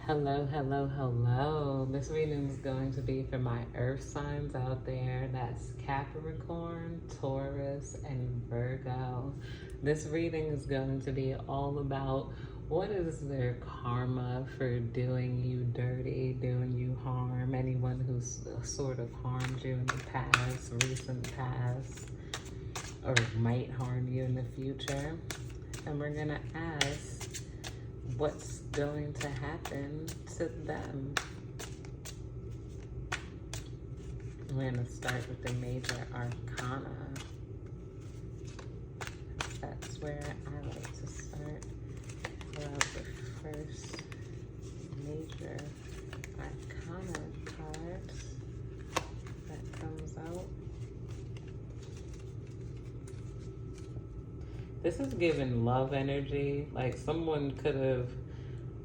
Hello, hello, hello. This reading is going to be for my earth signs out there. That's Capricorn, Taurus, and Virgo. This reading is going to be all about what is their karma for doing you dirty, doing you harm, anyone who's sort of harmed you in the past, recent past, or might harm you in the future. And we're going to ask, what's going to happen to them? We're going to start with the major arcana. That's where I like to start. Pull out the first major arcana card that comes out. This is giving love energy. Like someone could have,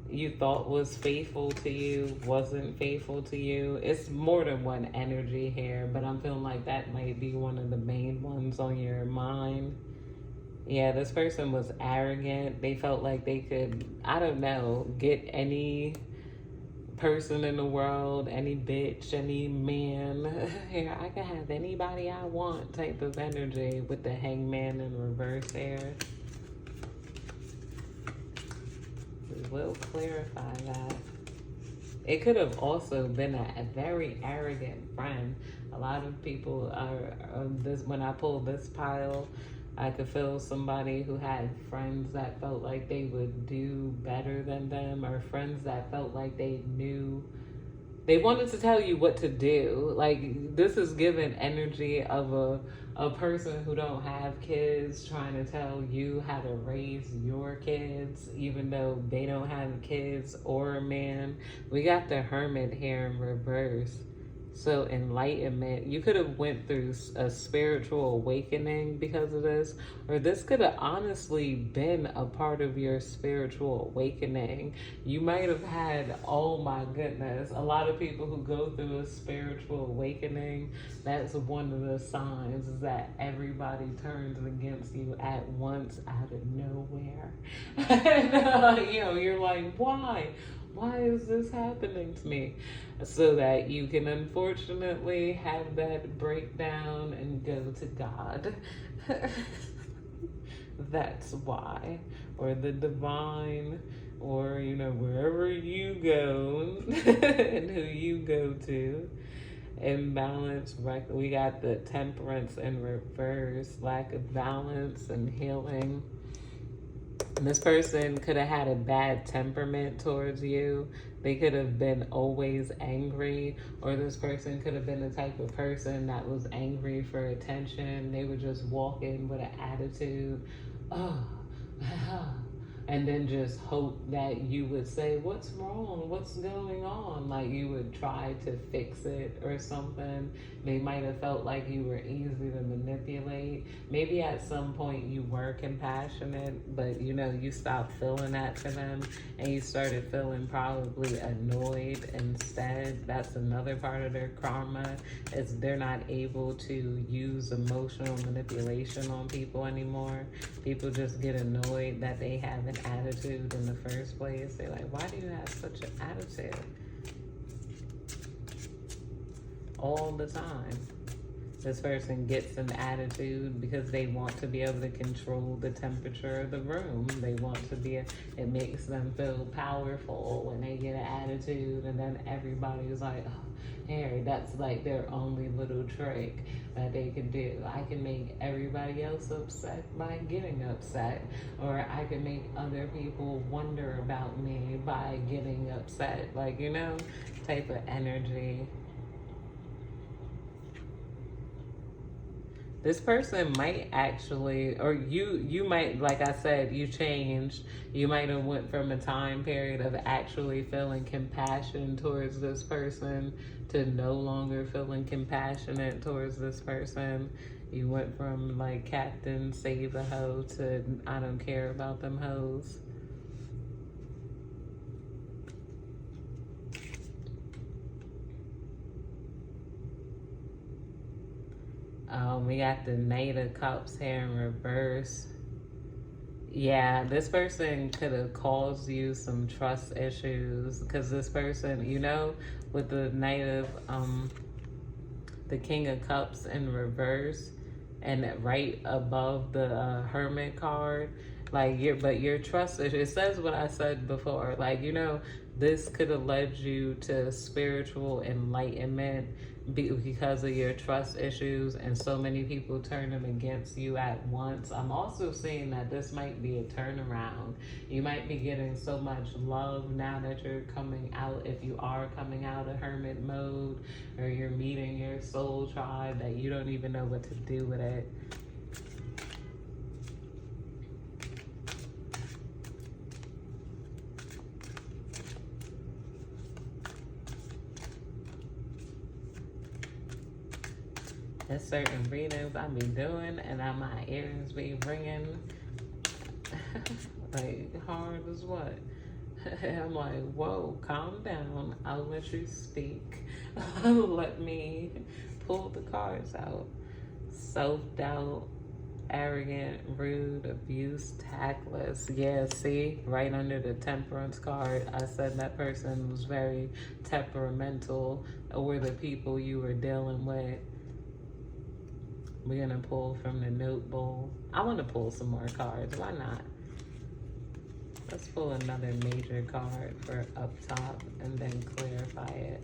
you thought was faithful to you, wasn't faithful to you. It's more than one energy here, but I'm feeling like that might be one of the main ones on your mind. Yeah, this person was arrogant. They felt like they could, I don't know, get any person in the world, any bitch, any man. Here, I can have anybody I want type of energy with the hangman in reverse here. We will clarify that. It could have also been a very arrogant friend. A lot of people are, when I pull this pile, I could feel somebody who had friends that felt like they would do better than them, or friends that felt like they knew, they wanted to tell you what to do. Like this is giving energy of a person who don't have kids trying to tell you how to raise your kids, even though they don't have kids or a man. We got the Hermit here in reverse. So enlightenment, you could have went through a spiritual awakening because of this, or this could have honestly been a part of your spiritual awakening. You might have had, oh my goodness, a lot of people who go through a spiritual awakening, that's one of the signs, is that everybody turns against you at once out of nowhere. And, you're like, why? Why is this happening to me? So that you can unfortunately have that breakdown and go to God. That's why. Or the divine, or, wherever you go and who you go to. Imbalance, we got the temperance in reverse, lack of balance and healing. This person could have had a bad temperament towards you. They could have been always angry, or this person could have been the type of person that was angry for attention. They would just walk in with an attitude, and then just hope that you would say, what's wrong? What's going on? Like you would try to fix it or something. They might have felt like you were easy to manipulate. Maybe at some point you were compassionate, but you stopped feeling that for them and you started feeling probably annoyed instead. That's another part of their karma, is they're not able to use emotional manipulation on people anymore. People just get annoyed that they have an attitude in the first place. They're like, why do you have such an attitude? All the time. This person gets an attitude because they want to be able to control the temperature of the room. They want to be, it makes them feel powerful when they get an attitude, and then everybody's like, oh, Harry, that's like their only little trick that they can do. I can make everybody else upset by getting upset, or I can make other people wonder about me by getting upset. Like, type of energy. This person might actually, or you might, like I said, you changed. You might have went from a time period of actually feeling compassion towards this person to no longer feeling compassionate towards this person. You went from like Captain Save a Hoe to I don't care about them hoes. We got the Knight of Cups here in reverse. Yeah, this person could have caused you some trust issues because this person, with the Knight of the King of Cups in reverse, and right above the Hermit card, like your trust issue. It says what I said before, like this could have led you to spiritual enlightenment because of your trust issues and so many people turning against you at once. I'm also seeing that this might be a turnaround. You might be getting so much love now that you're coming out, if you are coming out of hermit mode, or you're meeting your soul tribe, that you don't even know what to do with it. There's certain readings I be doing and my ears be ringing like hard as what? I'm like, whoa, calm down. I'll let you speak. Let me pull the cards out. Self-doubt, arrogant, rude, abuse, tactless. Yeah, see, right under the temperance card, I said that person was very temperamental, or the people you were dealing with. We're gonna pull from the note bowl. I want to pull some more cards. Why not? Let's pull another major card for up top and then clarify it.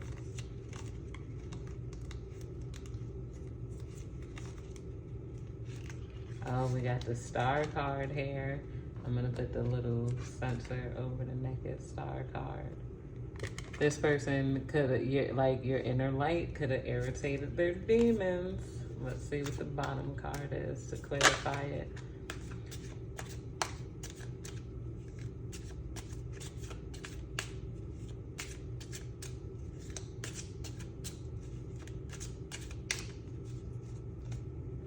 Oh, we got the star card here. I'm gonna put the little sensor over the naked star card. This person could have, like your inner light could have irritated their demons. Let's see what the bottom card is to clarify it.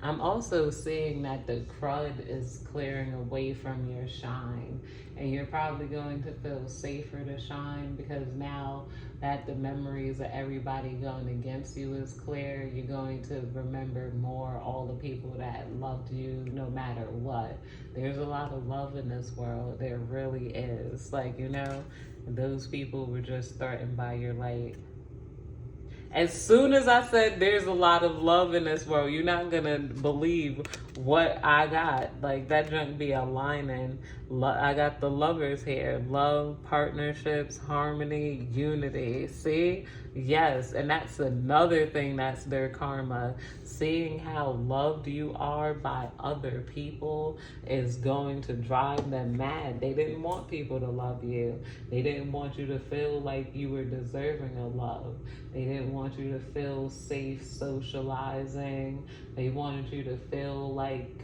I'm also seeing that the crud is clearing away from your shine, and you're probably going to feel safer to shine because now that the memories of everybody going against you is clear, you're going to remember more all the people that loved you no matter what. There's a lot of love in this world. There really is. Like, those people were just threatened by your light. As soon as I said there's a lot of love in this world, you're not gonna believe what I got. Like, that junk be aligning. I got the lovers here. Love, partnerships, harmony, unity. See? Yes, and that's another thing that's their karma. Seeing how loved you are by other people is going to drive them mad. They didn't want people to love you. They didn't want you to feel like you were deserving of love. They didn't want you to feel safe socializing. They wanted you to feel like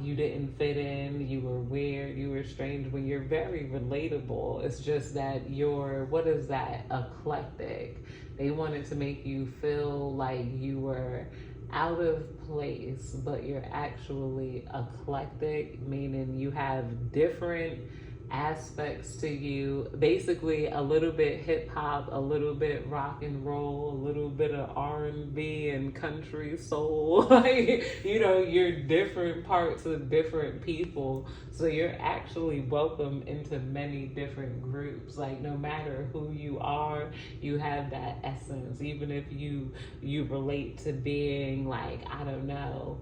you didn't fit in, you were weird, you were strange, when you're very relatable. It's just that you're, what is that, eclectic. They wanted to make you feel like you were out of place, but you're actually eclectic, meaning you have different aspects to you. Basically a little bit hip hop, a little bit rock and roll, a little bit of R&B and country soul. Like, you're different parts of different people. So you're actually welcome into many different groups. Like, no matter who you are, you have that essence. Even if you relate to being like, I don't know,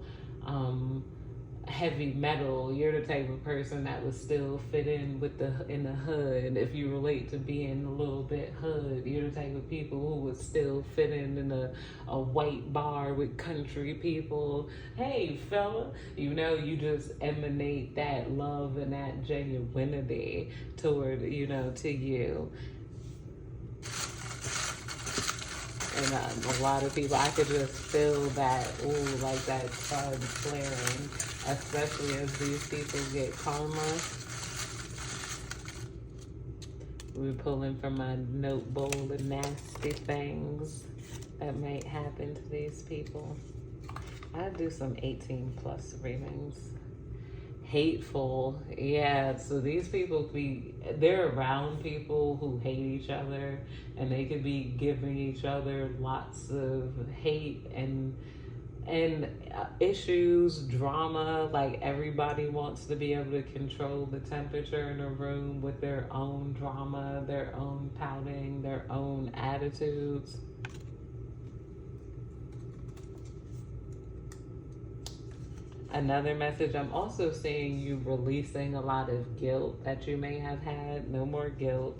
heavy metal, you're the type of person that would still fit in in the hood. If you relate to being a little bit hood, you're the type of people who would still fit in a white bar with country people. Hey fella, you just emanate that love and that genuinity toward, to you. And a lot of people, I could just feel that, like that crud flaring, especially as these people get karma. We're pulling from my note bowl the nasty things that might happen to these people. I do some 18 plus readings. Hateful, yeah. So these people they're around people who hate each other, and they could be giving each other lots of hate and and issues, drama. Like everybody wants to be able to control the temperature in a room with their own drama, their own pouting, their own attitudes. Another message, I'm also seeing you releasing a lot of guilt that you may have had. No more guilt.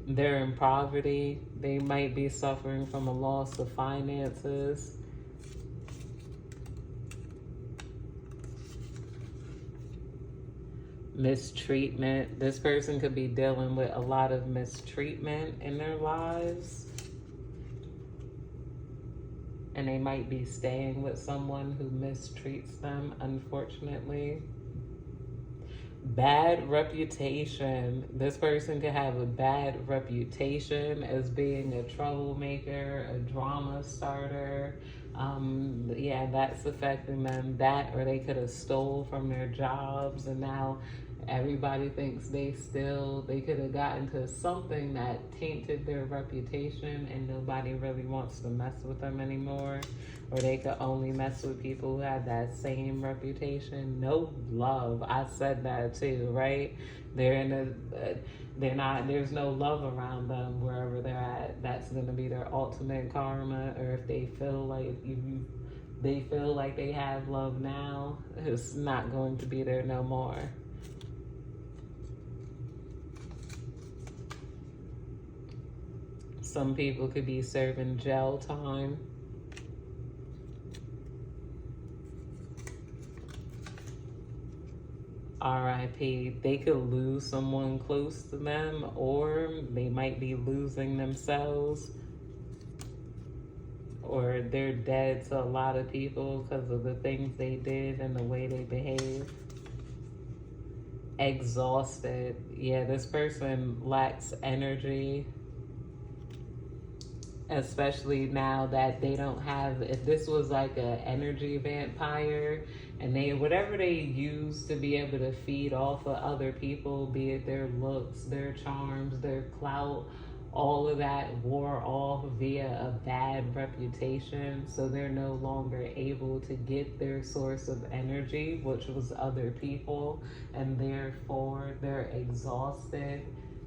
They're in poverty. They might be suffering from a loss of finances. Mistreatment. This person could be dealing with a lot of mistreatment in their lives. And they might be staying with someone who mistreats them, unfortunately. Bad reputation. This person could have a bad reputation as being a troublemaker, a drama starter. Yeah, that's affecting them. That, or they could have stole from their jobs and now everybody thinks they could have gotten to something that tainted their reputation and nobody really wants to mess with them anymore. Or they could only mess with people who have that same reputation. No love. I said that too, right? There's no love around them wherever they're at. That's going to be their ultimate karma. Or if they feel like they have love now, it's not going to be there no more. Some people could be serving jail time. R.I.P. They could lose someone close to them, or they might be losing themselves, or they're dead to a lot of people because of the things they did and the way they behave. Exhausted. Yeah, this person lacks energy. Especially now that they don't have, if this was like an energy vampire and whatever they use to be able to feed off of other people, be it their looks, their charms, their clout, all of that wore off via a bad reputation. So they're no longer able to get their source of energy, which was other people, and therefore they're exhausted.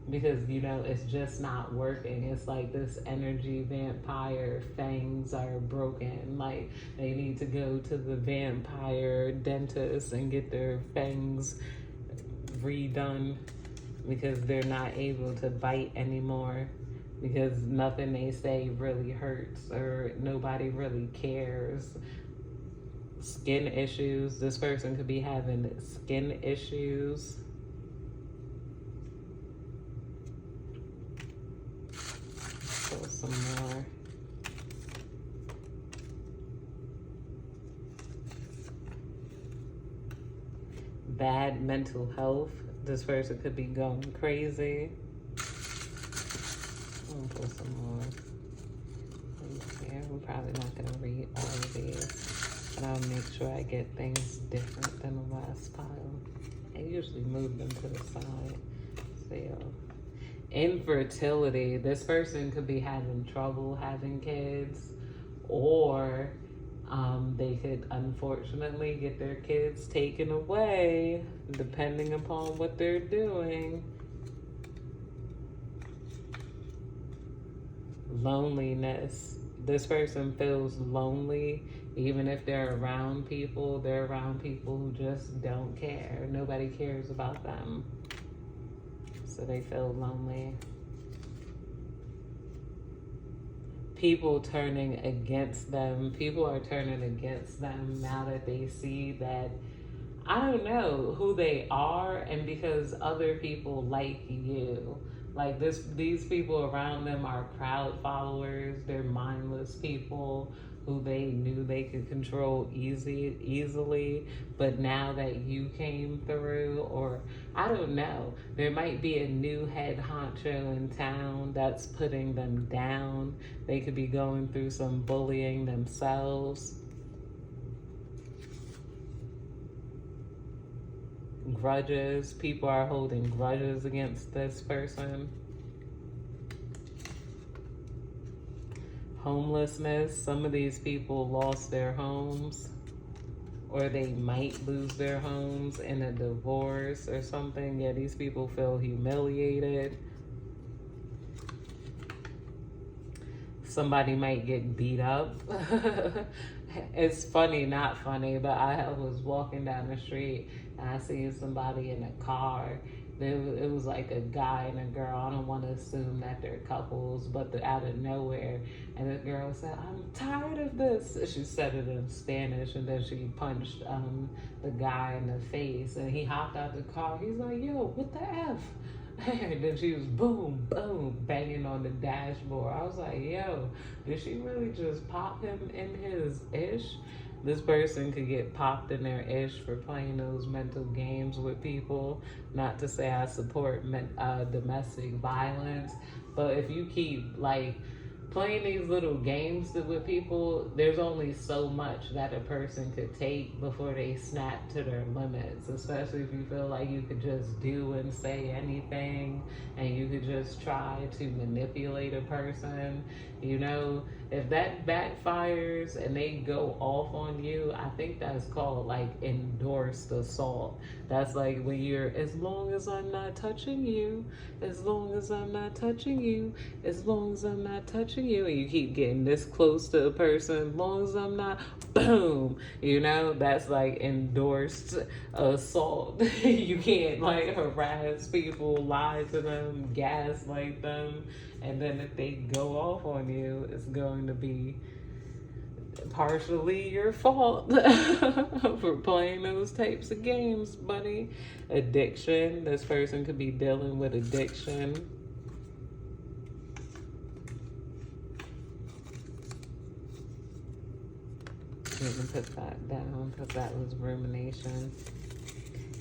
Because, it's just not working. It's like this energy vampire fangs are broken. Like, they need to go to the vampire dentist and get their fangs redone because they're not able to bite anymore. Because nothing they say really hurts or nobody really cares. Skin issues. This person could be having skin issues. Some more. Bad mental health. This person could be going crazy. I'm gonna pull some more. We're probably not gonna read all of these, but I'll make sure I get things different than the last pile. I usually move them to the side. So, infertility. This person could be having trouble having kids, or they could unfortunately get their kids taken away, depending upon what they're doing. Loneliness. This person feels lonely, even if they're around people who just don't care. Nobody cares about them. So they feel lonely. People turning against them. People are turning against them now that they see that, I don't know who they are, and because other people like you. Like these people around them are crowd followers. They're mindless people who they knew they could control easily. But now that you came through, or I don't know, there might be a new head honcho in town that's putting them down. They could be going through some bullying themselves. Grudges. People are holding grudges against this person. homelessness. Some of these people lost their homes, or they might lose their homes in a divorce or something. Yeah, these people feel humiliated. Somebody might get beat up. It's funny, not funny, but I was walking down the street and I seen somebody in a car. It was like a guy and a girl. I don't want to assume that they're couples, but they're out of nowhere. And the girl said, "I'm tired of this." She said it in Spanish, and then she punched the guy in the face. And he hopped out the car. He's like, "Yo, what the F?" And then she was boom, boom, banging on the dashboard. I was like, yo, did she really just pop him in his ish? This person could get popped in their ish for playing those mental games with people. Not to say I support domestic violence, but if you keep like playing these little games with people, there's only so much that a person could take before they snap to their limits, especially if you feel like you could just do and say anything and you could just try to manipulate a person. You know, if that backfires and they go off on you, I think that's called like endorsed assault. That's like when you're, as long as I'm not touching you, as long as I'm not touching you, as long as I'm not touching you, and you keep getting this close to a person, as long as I'm not, boom, you know, that's like endorsed assault. You can't like harass people, lie to them, gaslight them, and then if they go off on you, it's going to be partially your fault for playing those types of games, buddy. Addiction, this person could be dealing with addiction. I'm gonna put that down because that was rumination.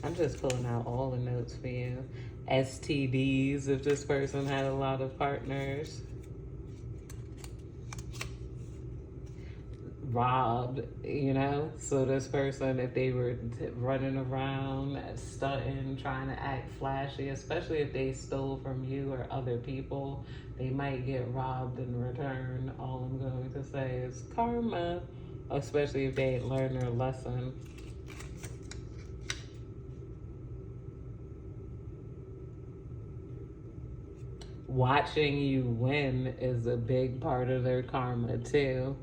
I'm just pulling out all the notes for you. STDs, if this person had a lot of partners. Robbed, you know? So this person, if they were running around, stunting, trying to act flashy, especially if they stole from you or other people, they might get robbed in return. All I'm going to say is karma, especially if they ain't learned their lesson. Watching you win is a big part of their karma too.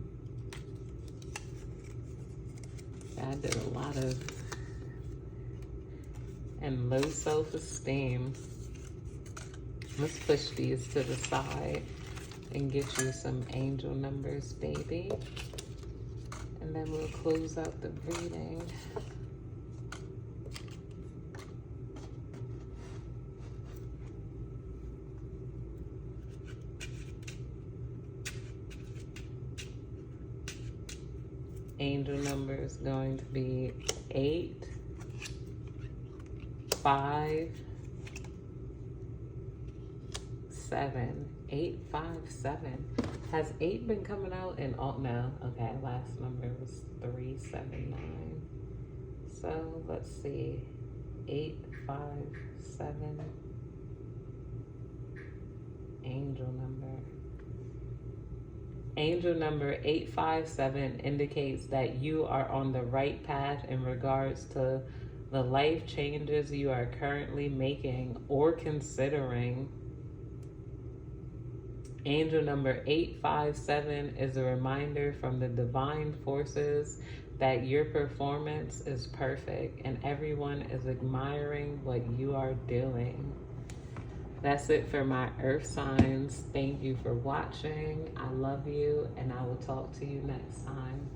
I did a lot of, and low self-esteem. Let's push these to the side and get you some angel numbers, baby. And then we'll close out the reading. Angel number is going to be 8, 5, 7. 8, 5, 7. Has 8 been coming out in all? No. Okay, last number was 3, 7, 9. So let's see. 8, 5, 7. Angel number. Angel number 857 indicates that you are on the right path in regards to the life changes you are currently making or considering. Angel number 857 is a reminder from the divine forces that your performance is perfect and everyone is admiring what you are doing. That's it for my earth signs. Thank you for watching. I love you, and I will talk to you next time.